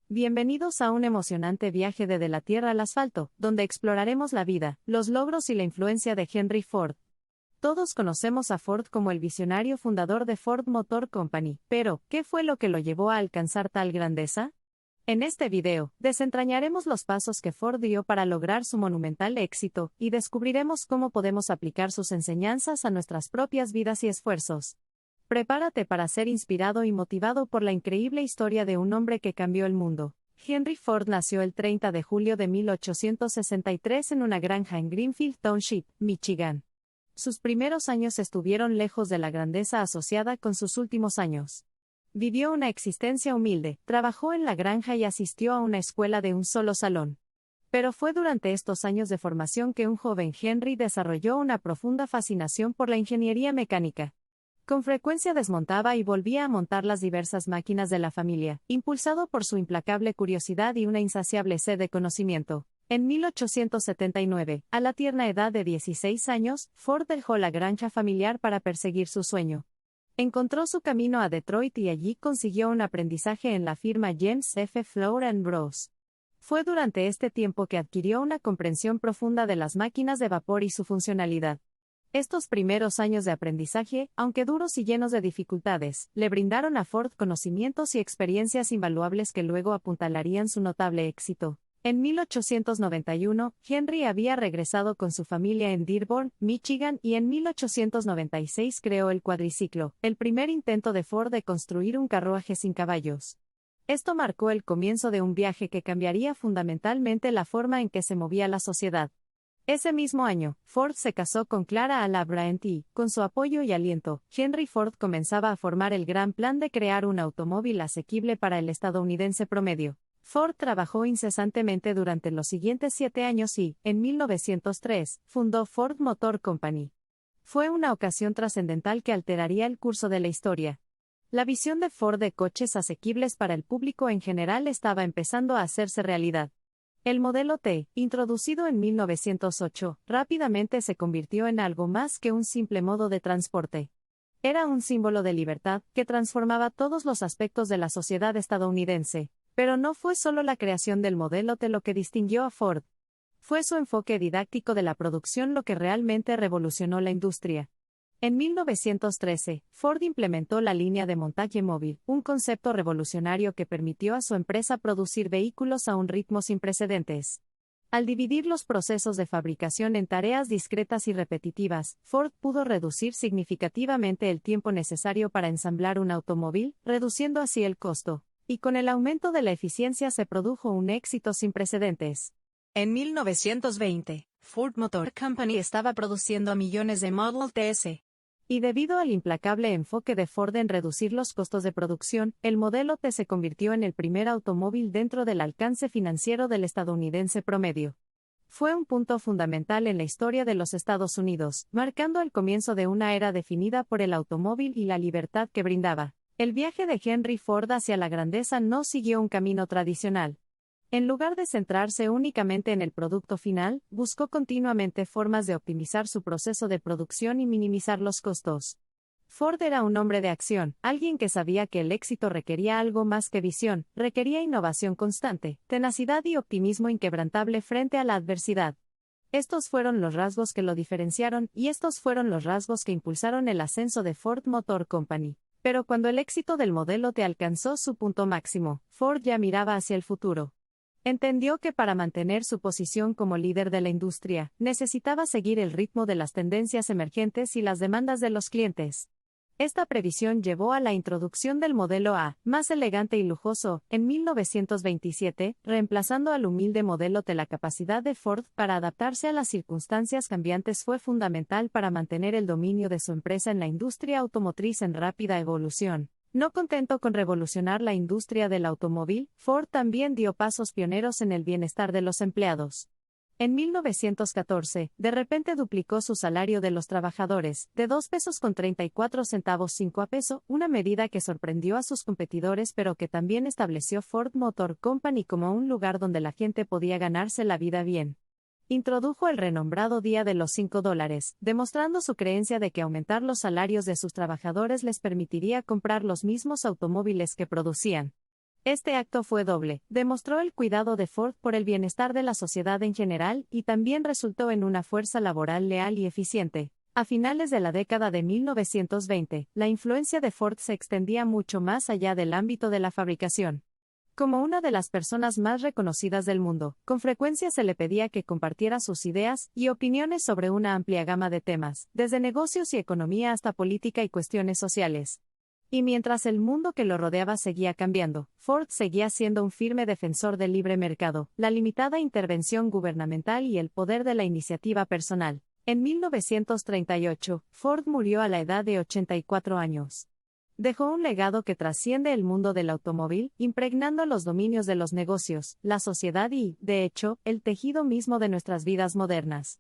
Bienvenidos a un emocionante viaje desde la tierra al asfalto, donde exploraremos la vida, los logros y la influencia de Henry Ford. Todos conocemos a Ford como el visionario fundador de Ford Motor Company, pero, ¿qué fue lo que lo llevó a alcanzar tal grandeza? En este video, desentrañaremos los pasos que Ford dio para lograr su monumental éxito, y descubriremos cómo podemos aplicar sus enseñanzas a nuestras propias vidas y esfuerzos. Prepárate para ser inspirado y motivado por la increíble historia de un hombre que cambió el mundo. Henry Ford nació el 30 de julio de 1863 en una granja en Greenfield Township, Michigan. Sus primeros años estuvieron lejos de la grandeza asociada con sus últimos años. Vivió una existencia humilde, trabajó en la granja y asistió a una escuela de un solo salón. Pero fue durante estos años de formación que un joven Henry desarrolló una profunda fascinación por la ingeniería mecánica. Con frecuencia desmontaba y volvía a montar las diversas máquinas de la familia, impulsado por su implacable curiosidad y una insaciable sed de conocimiento. En 1879, a la tierna edad de 16 años, Ford dejó la granja familiar para perseguir su sueño. Encontró su camino a Detroit y allí consiguió un aprendizaje en la firma James F. Flour & Bros. Fue durante este tiempo que adquirió una comprensión profunda de las máquinas de vapor y su funcionalidad. Estos primeros años de aprendizaje, aunque duros y llenos de dificultades, le brindaron a Ford conocimientos y experiencias invaluables que luego apuntalarían su notable éxito. En 1891, Henry había regresado con su familia en Dearborn, Michigan, y en 1896 creó el cuadriciclo, el primer intento de Ford de construir un carruaje sin caballos. Esto marcó el comienzo de un viaje que cambiaría fundamentalmente la forma en que se movía la sociedad. Ese mismo año, Ford se casó con Clara Alla Bryant y, con su apoyo y aliento, Henry Ford comenzaba a formar el gran plan de crear un automóvil asequible para el estadounidense promedio. Ford trabajó incesantemente durante los siguientes 7 años y, en 1903, fundó Ford Motor Company. Fue una ocasión trascendental que alteraría el curso de la historia. La visión de Ford de coches asequibles para el público en general estaba empezando a hacerse realidad. El modelo T, introducido en 1908, rápidamente se convirtió en algo más que un simple modo de transporte. Era un símbolo de libertad que transformaba todos los aspectos de la sociedad estadounidense. Pero no fue solo la creación del modelo T lo que distinguió a Ford. Fue su enfoque didáctico de la producción lo que realmente revolucionó la industria. En 1913, Ford implementó la línea de montaje móvil, un concepto revolucionario que permitió a su empresa producir vehículos a un ritmo sin precedentes. Al dividir los procesos de fabricación en tareas discretas y repetitivas, Ford pudo reducir significativamente el tiempo necesario para ensamblar un automóvil, reduciendo así el costo. Y con el aumento de la eficiencia se produjo un éxito sin precedentes. En 1920, Ford Motor Company estaba produciendo millones de Model Ts. Y debido al implacable enfoque de Ford en reducir los costos de producción, el modelo T se convirtió en el primer automóvil dentro del alcance financiero del estadounidense promedio. Fue un punto fundamental en la historia de los Estados Unidos, marcando el comienzo de una era definida por el automóvil y la libertad que brindaba. El viaje de Henry Ford hacia la grandeza no siguió un camino tradicional. En lugar de centrarse únicamente en el producto final, buscó continuamente formas de optimizar su proceso de producción y minimizar los costos. Ford era un hombre de acción, alguien que sabía que el éxito requería algo más que visión, requería innovación constante, tenacidad y optimismo inquebrantable frente a la adversidad. Estos fueron los rasgos que lo diferenciaron, y estos fueron los rasgos que impulsaron el ascenso de Ford Motor Company. Pero cuando el éxito del modelo T alcanzó su punto máximo, Ford ya miraba hacia el futuro. Entendió que para mantener su posición como líder de la industria, necesitaba seguir el ritmo de las tendencias emergentes y las demandas de los clientes. Esta previsión llevó a la introducción del modelo A, más elegante y lujoso, en 1927, reemplazando al humilde modelo T. La capacidad de Ford para adaptarse a las circunstancias cambiantes fue fundamental para mantener el dominio de su empresa en la industria automotriz en rápida evolución. No contento con revolucionar la industria del automóvil, Ford también dio pasos pioneros en el bienestar de los empleados. En 1914, de repente duplicó su salario de los trabajadores, de 2.34 pesos 5 a peso, una medida que sorprendió a sus competidores pero que también estableció Ford Motor Company como un lugar donde la gente podía ganarse la vida bien. Introdujo el renombrado Día de los $5, demostrando su creencia de que aumentar los salarios de sus trabajadores les permitiría comprar los mismos automóviles que producían. Este acto fue doble, demostró el cuidado de Ford por el bienestar de la sociedad en general y también resultó en una fuerza laboral leal y eficiente. A finales de la década de 1920, la influencia de Ford se extendía mucho más allá del ámbito de la fabricación. Como una de las personas más reconocidas del mundo, con frecuencia se le pedía que compartiera sus ideas y opiniones sobre una amplia gama de temas, desde negocios y economía hasta política y cuestiones sociales. Y mientras el mundo que lo rodeaba seguía cambiando, Ford seguía siendo un firme defensor del libre mercado, la limitada intervención gubernamental y el poder de la iniciativa personal. En 1938, Ford murió a la edad de 84 años. Dejó un legado que trasciende el mundo del automóvil, impregnando los dominios de los negocios, la sociedad y, de hecho, el tejido mismo de nuestras vidas modernas.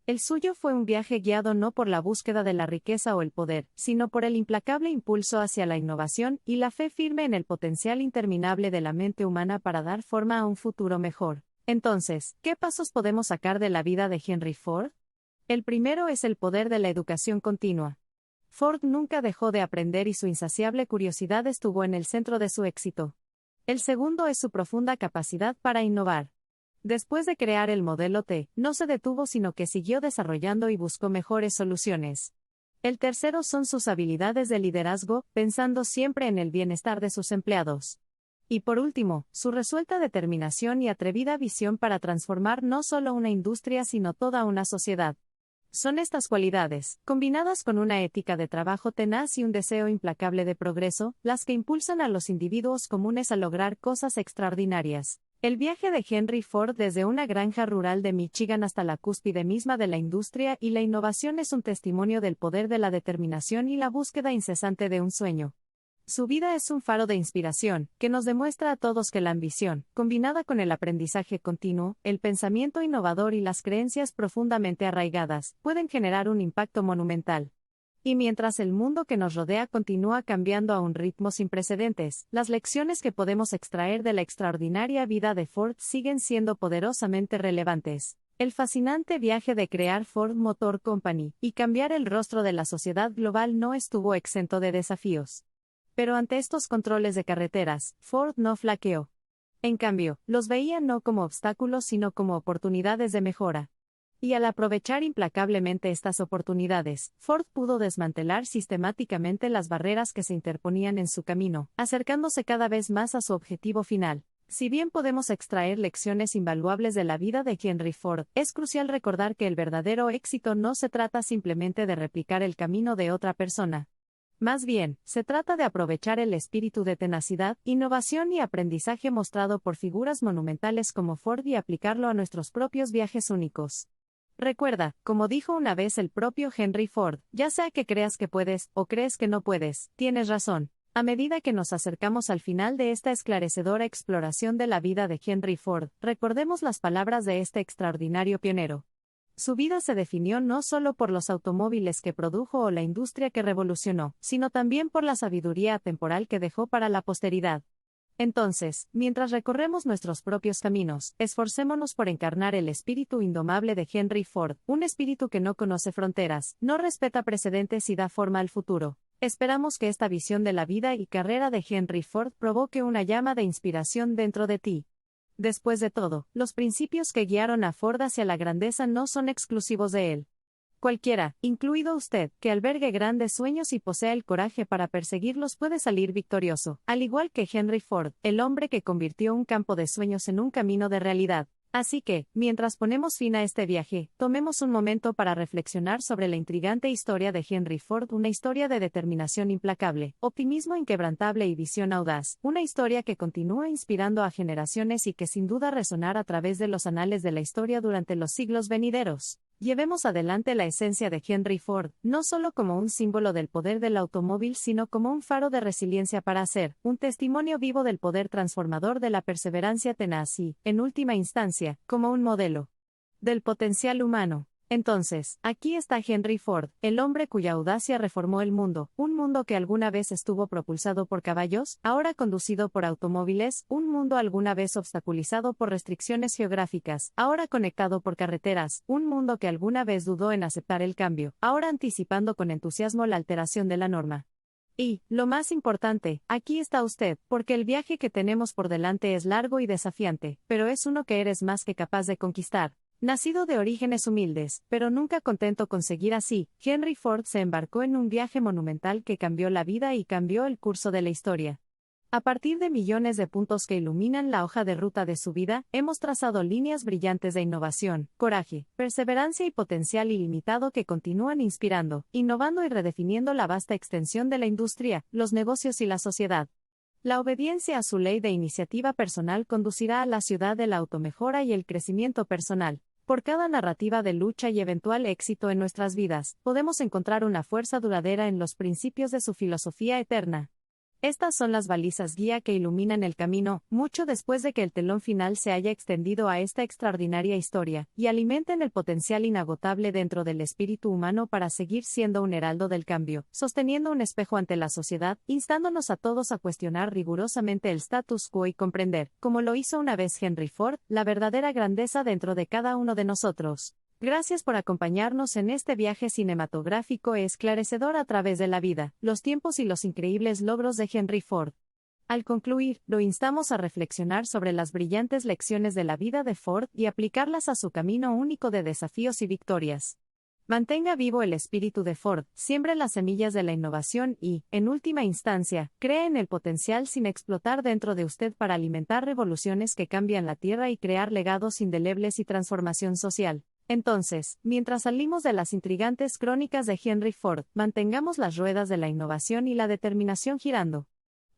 El suyo fue un viaje guiado no por la búsqueda de la riqueza o el poder, sino por el implacable impulso hacia la innovación y la fe firme en el potencial interminable de la mente humana para dar forma a un futuro mejor. Entonces, ¿qué pasos podemos sacar de la vida de Henry Ford? El primero es el poder de la educación continua. Ford nunca dejó de aprender y su insaciable curiosidad estuvo en el centro de su éxito. El segundo es su profunda capacidad para innovar. Después de crear el modelo T, no se detuvo sino que siguió desarrollando y buscó mejores soluciones. El tercero son sus habilidades de liderazgo, pensando siempre en el bienestar de sus empleados. Y por último, su resuelta determinación y atrevida visión para transformar no solo una industria sino toda una sociedad. Son estas cualidades, combinadas con una ética de trabajo tenaz y un deseo implacable de progreso, las que impulsan a los individuos comunes a lograr cosas extraordinarias. El viaje de Henry Ford desde una granja rural de Michigan hasta la cúspide misma de la industria y la innovación es un testimonio del poder de la determinación y la búsqueda incesante de un sueño. Su vida es un faro de inspiración, que nos demuestra a todos que la ambición, combinada con el aprendizaje continuo, el pensamiento innovador y las creencias profundamente arraigadas, pueden generar un impacto monumental. Y mientras el mundo que nos rodea continúa cambiando a un ritmo sin precedentes, las lecciones que podemos extraer de la extraordinaria vida de Ford siguen siendo poderosamente relevantes. El fascinante viaje de crear Ford Motor Company y cambiar el rostro de la sociedad global no estuvo exento de desafíos. Pero ante estos controles de carreteras, Ford no flaqueó. En cambio, los veía no como obstáculos sino como oportunidades de mejora. Y al aprovechar implacablemente estas oportunidades, Ford pudo desmantelar sistemáticamente las barreras que se interponían en su camino, acercándose cada vez más a su objetivo final. Si bien podemos extraer lecciones invaluables de la vida de Henry Ford, es crucial recordar que el verdadero éxito no se trata simplemente de replicar el camino de otra persona. Más bien, se trata de aprovechar el espíritu de tenacidad, innovación y aprendizaje mostrado por figuras monumentales como Ford y aplicarlo a nuestros propios viajes únicos. Recuerda, como dijo una vez el propio Henry Ford, ya sea que creas que puedes, o crees que no puedes, tienes razón. A medida que nos acercamos al final de esta esclarecedora exploración de la vida de Henry Ford, recordemos las palabras de este extraordinario pionero. Su vida se definió no solo por los automóviles que produjo o la industria que revolucionó, sino también por la sabiduría atemporal que dejó para la posteridad. Entonces, mientras recorremos nuestros propios caminos, esforcémonos por encarnar el espíritu indomable de Henry Ford, un espíritu que no conoce fronteras, no respeta precedentes y da forma al futuro. Esperamos que esta visión de la vida y carrera de Henry Ford provoque una llama de inspiración dentro de ti. Después de todo, los principios que guiaron a Ford hacia la grandeza no son exclusivos de él. Cualquiera, incluido usted, que albergue grandes sueños y posea el coraje para perseguirlos puede salir victorioso, al igual que Henry Ford, el hombre que convirtió un campo de sueños en un camino de realidad. Así que, mientras ponemos fin a este viaje, tomemos un momento para reflexionar sobre la intrigante historia de Henry Ford, una historia de determinación implacable, optimismo inquebrantable y visión audaz, una historia que continúa inspirando a generaciones y que sin duda resonará a través de los anales de la historia durante los siglos venideros. Llevemos adelante la esencia de Henry Ford, no solo como un símbolo del poder del automóvil sino como un faro de resiliencia para hacer, un testimonio vivo del poder transformador de la perseverancia tenaz y, en última instancia, como un modelo del potencial humano. Entonces, aquí está Henry Ford, el hombre cuya audacia reformó el mundo, un mundo que alguna vez estuvo propulsado por caballos, ahora conducido por automóviles, un mundo alguna vez obstaculizado por restricciones geográficas, ahora conectado por carreteras, un mundo que alguna vez dudó en aceptar el cambio, ahora anticipando con entusiasmo la alteración de la norma. Y, lo más importante, aquí está usted, porque el viaje que tenemos por delante es largo y desafiante, pero es uno que eres más que capaz de conquistar. Nacido de orígenes humildes, pero nunca contento con seguir así, Henry Ford se embarcó en un viaje monumental que cambió la vida y cambió el curso de la historia. A partir de millones de puntos que iluminan la hoja de ruta de su vida, hemos trazado líneas brillantes de innovación, coraje, perseverancia y potencial ilimitado que continúan inspirando, innovando y redefiniendo la vasta extensión de la industria, los negocios y la sociedad. La obediencia a su ley de iniciativa personal conducirá a la ciudad de la automejora y el crecimiento personal. Por cada narrativa de lucha y eventual éxito en nuestras vidas, podemos encontrar una fuerza duradera en los principios de su filosofía eterna. Estas son las balizas guía que iluminan el camino, mucho después de que el telón final se haya extendido a esta extraordinaria historia, y alimenten el potencial inagotable dentro del espíritu humano para seguir siendo un heraldo del cambio, sosteniendo un espejo ante la sociedad, instándonos a todos a cuestionar rigurosamente el status quo y comprender, como lo hizo una vez Henry Ford, la verdadera grandeza dentro de cada uno de nosotros. Gracias por acompañarnos en este viaje cinematográfico e esclarecedor a través de la vida, los tiempos y los increíbles logros de Henry Ford. Al concluir, lo instamos a reflexionar sobre las brillantes lecciones de la vida de Ford y aplicarlas a su camino único de desafíos y victorias. Mantenga vivo el espíritu de Ford, siembre las semillas de la innovación y, en última instancia, cree en el potencial sin explotar dentro de usted para alimentar revoluciones que cambian la tierra y crear legados indelebles y transformación social. Entonces, mientras salimos de las intrigantes crónicas de Henry Ford, mantengamos las ruedas de la innovación y la determinación girando.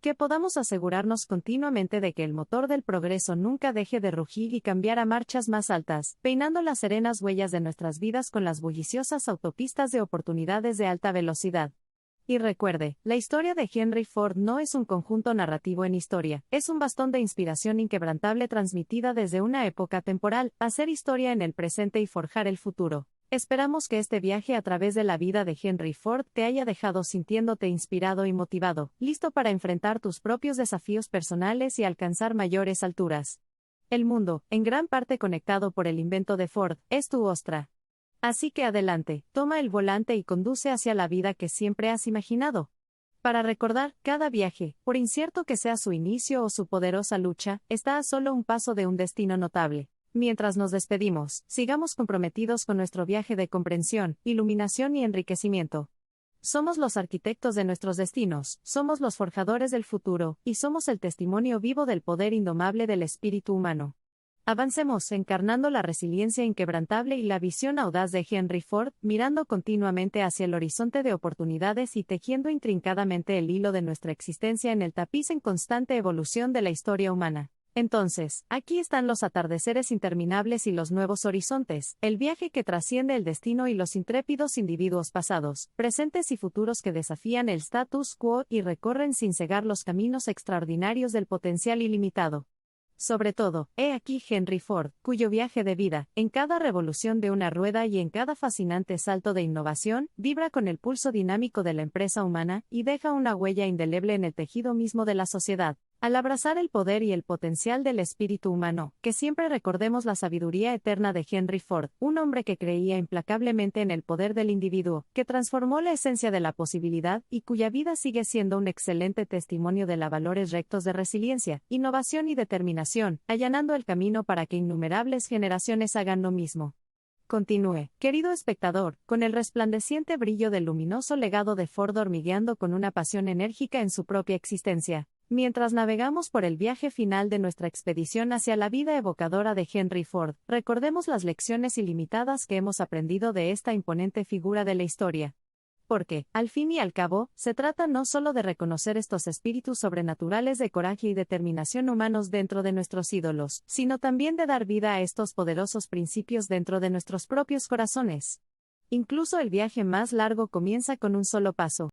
Que podamos asegurarnos continuamente de que el motor del progreso nunca deje de rugir y cambiar a marchas más altas, peinando las serenas huellas de nuestras vidas con las bulliciosas autopistas de oportunidades de alta velocidad. Y recuerde, la historia de Henry Ford no es un conjunto narrativo en historia, es un bastón de inspiración inquebrantable transmitida desde una época temporal, hacer historia en el presente y forjar el futuro. Esperamos que este viaje a través de la vida de Henry Ford te haya dejado sintiéndote inspirado y motivado, listo para enfrentar tus propios desafíos personales y alcanzar mayores alturas. El mundo, en gran parte conectado por el invento de Ford, es tu ostra. Así que adelante, toma el volante y conduce hacia la vida que siempre has imaginado. Para recordar, cada viaje, por incierto que sea su inicio o su poderosa lucha, está a solo un paso de un destino notable. Mientras nos despedimos, sigamos comprometidos con nuestro viaje de comprensión, iluminación y enriquecimiento. Somos los arquitectos de nuestros destinos, somos los forjadores del futuro, y somos el testimonio vivo del poder indomable del espíritu humano. Avancemos encarnando la resiliencia inquebrantable y la visión audaz de Henry Ford, mirando continuamente hacia el horizonte de oportunidades y tejiendo intrincadamente el hilo de nuestra existencia en el tapiz en constante evolución de la historia humana. Entonces, aquí están los atardeceres interminables y los nuevos horizontes, el viaje que trasciende el destino y los intrépidos individuos pasados, presentes y futuros que desafían el status quo y recorren sin cegar los caminos extraordinarios del potencial ilimitado. Sobre todo, he aquí Henry Ford, cuyo viaje de vida, en cada revolución de una rueda y en cada fascinante salto de innovación, vibra con el pulso dinámico de la empresa humana y deja una huella indeleble en el tejido mismo de la sociedad. Al abrazar el poder y el potencial del espíritu humano, que siempre recordemos la sabiduría eterna de Henry Ford, un hombre que creía implacablemente en el poder del individuo, que transformó la esencia de la posibilidad y cuya vida sigue siendo un excelente testimonio de los valores rectos de resiliencia, innovación y determinación, allanando el camino para que innumerables generaciones hagan lo mismo. Continúe, querido espectador, con el resplandeciente brillo del luminoso legado de Ford hormigueando con una pasión enérgica en su propia existencia. Mientras navegamos por el viaje final de nuestra expedición hacia la vida evocadora de Henry Ford, recordemos las lecciones ilimitadas que hemos aprendido de esta imponente figura de la historia. Porque, al fin y al cabo, se trata no solo de reconocer estos espíritus sobrenaturales de coraje y determinación humanos dentro de nuestros ídolos, sino también de dar vida a estos poderosos principios dentro de nuestros propios corazones. Incluso el viaje más largo comienza con un solo paso.